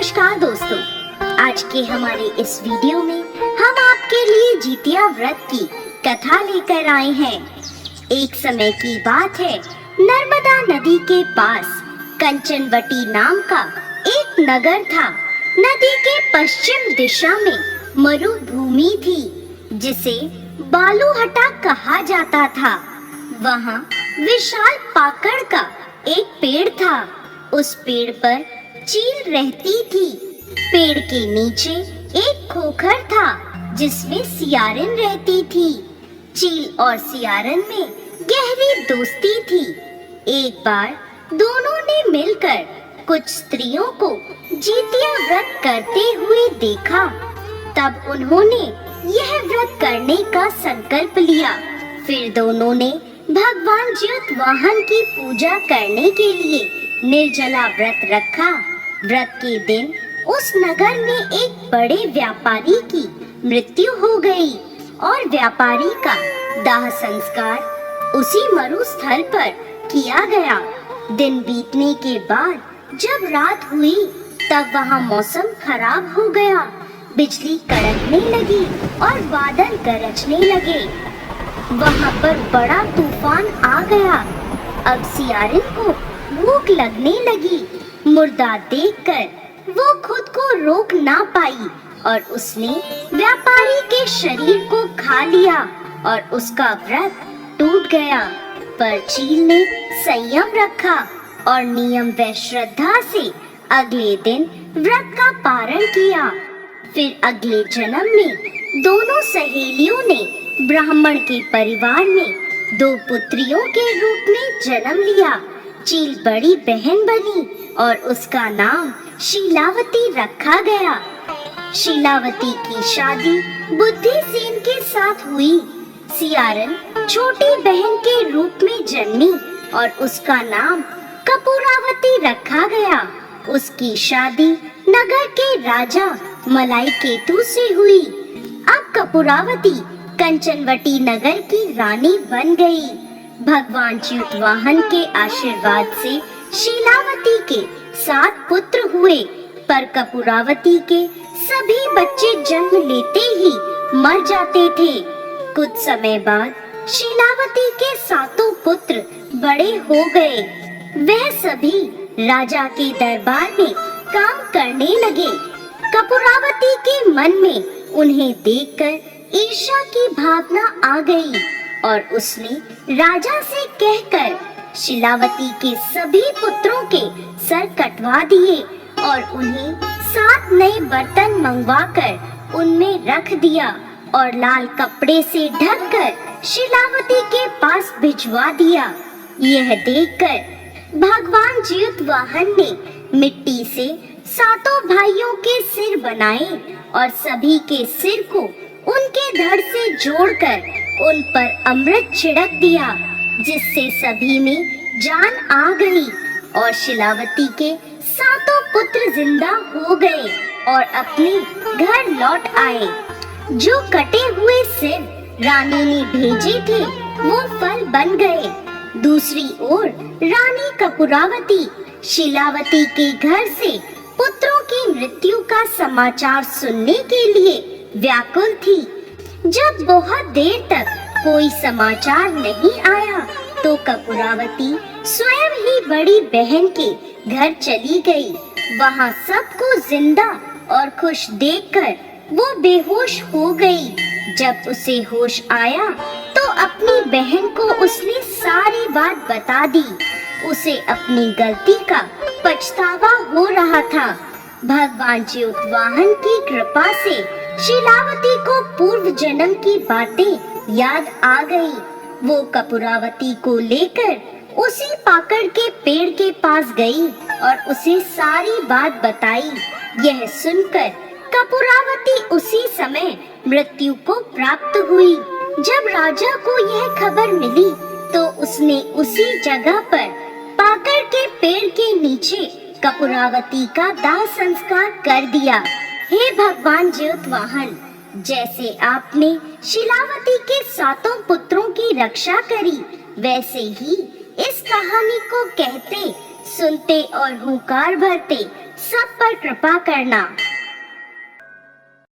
नमस्कार दोस्तों, आज के हमारे इस वीडियो में हम आपके लिए जितिया व्रत की कथा लेकर आए हैं। एक समय की बात है, नर्मदा नदी के पास कंचनवटी नाम का एक नगर था। नदी के पश्चिम दिशा में मरुभूमि थी, जिसे बालूहटा कहा जाता था। वहाँ विशाल पाकड़ का एक पेड़ था। उस पेड़ पर चील रहती थी। पेड़ के नीचे एक खोखर था, जिसमें सियारिन रहती थी। चील और सियारिन में गहरी दोस्ती थी। एक बार दोनों ने मिलकर कुछ स्त्रियों को जितिया व्रत करते हुए देखा। तब उन्होंने यह व्रत करने का संकल्प लिया। फिर दोनों ने भगवान ज्योतवाहन की पूजा करने के लिए निर्जला व्रत रखा। व्रत के दिन उस नगर में एक बड़े व्यापारी की मृत्यु हो गई और व्यापारी का दाह संस्कार उसी मरुस्थल पर किया गया। दिन बीतने के बाद जब रात हुई, तब वहाँ मौसम खराब हो गया। बिजली कड़कने लगी और बादल गरजने लगे। वहाँ पर बड़ा तूफान आ गया। अब सियारिन को भूख लगने लगी। मुर्दा देखकर वो खुद को रोक ना पाई और उसने व्यापारी के शरीर को खा लिया और उसका व्रत टूट गया। पर चील ने संयम रखा और नियम व श्रद्धा से अगले दिन व्रत का पारण किया। फिर अगले जन्म में दोनों सहेलियों ने ब्राह्मण के परिवार में दो पुत्रियों के रूप में जन्म लिया। चील बड़ी बहन बनी और उसका नाम शीलावती रखा गया। शीलावती की शादी बुद्धिसेन के साथ हुई। सियारिन छोटी बहन के रूप में जन्मी और उसका नाम कपूरावती रखा गया। उसकी शादी नगर के राजा मलाईकेतु से हुई। अब कपूरावती कंचनवटी नगर की रानी बन गई। भगवान ज्योतवाहन के आशीर्वाद से शीलावती के 7 पुत्र हुए, पर कपूरावती के सभी बच्चे जन्म लेते ही मर जाते थे। कुछ समय बाद शीलावती के 7 पुत्र बड़े हो गए। वह सभी राजा के दरबार में काम करने लगे। कपूरावती के मन में उन्हें देखकर ईर्ष्या की भावना आ गई और उसने राजा से कहकर शीलावती के सभी पुत्रों के सर कटवा दिए और उन्हें 7 नए बर्तन मंगवाकर उनमें रख दिया और लाल कपड़े से ढककर शीलावती के पास भिजवा दिया। यह देखकर भगवान ज्योतवाहन ने मिट्टी से 7 भाइयों के सिर बनाए और सभी के सिर को उनके धड़ से जोड़कर उन पर अमृत छिड़क दिया, जिससे सभी में जान आ गई और शीलावती के 7 पुत्र जिंदा हो गए और अपने घर लौट आए। जो कटे हुए सिर रानी ने भेजे थे, वो फल बन गए। दूसरी ओर रानी कपूरावती शीलावती के घर से पुत्रों की मृत्यु का समाचार सुनने के लिए व्याकुल थी। जब बहुत देर तक कोई समाचार नहीं आया, तो कपूरावती स्वयं ही बड़ी बहन के घर चली गई। वहाँ सबको जिंदा और खुश देखकर वो बेहोश हो गई। जब उसे होश आया, तो अपनी बहन को उसने सारी बात बता दी। उसे अपनी गलती का पछतावा हो रहा था। भगवान ज्योतवाहन की कृपा से शीलावती को पूर्व जन्म की बातें याद आ गई। वो कपूरावती को लेकर उसी पाकड़ के पेड़ के पास गई और उसे सारी बात बताई। यह सुनकर कपूरावती उसी समय मृत्यु को प्राप्त हुई। जब राजा को यह खबर मिली, तो उसने उसी जगह पर पाकड़ के पेड़ के नीचे कपूरावती का दाह संस्कार कर दिया। हे भगवान ज्योतवाहन, जैसे आपने शीलावती के 7 पुत्रों की रक्षा करी, वैसे ही इस कहानी को कहते, सुनते और हुंकार भरते सब पर कृपा करना।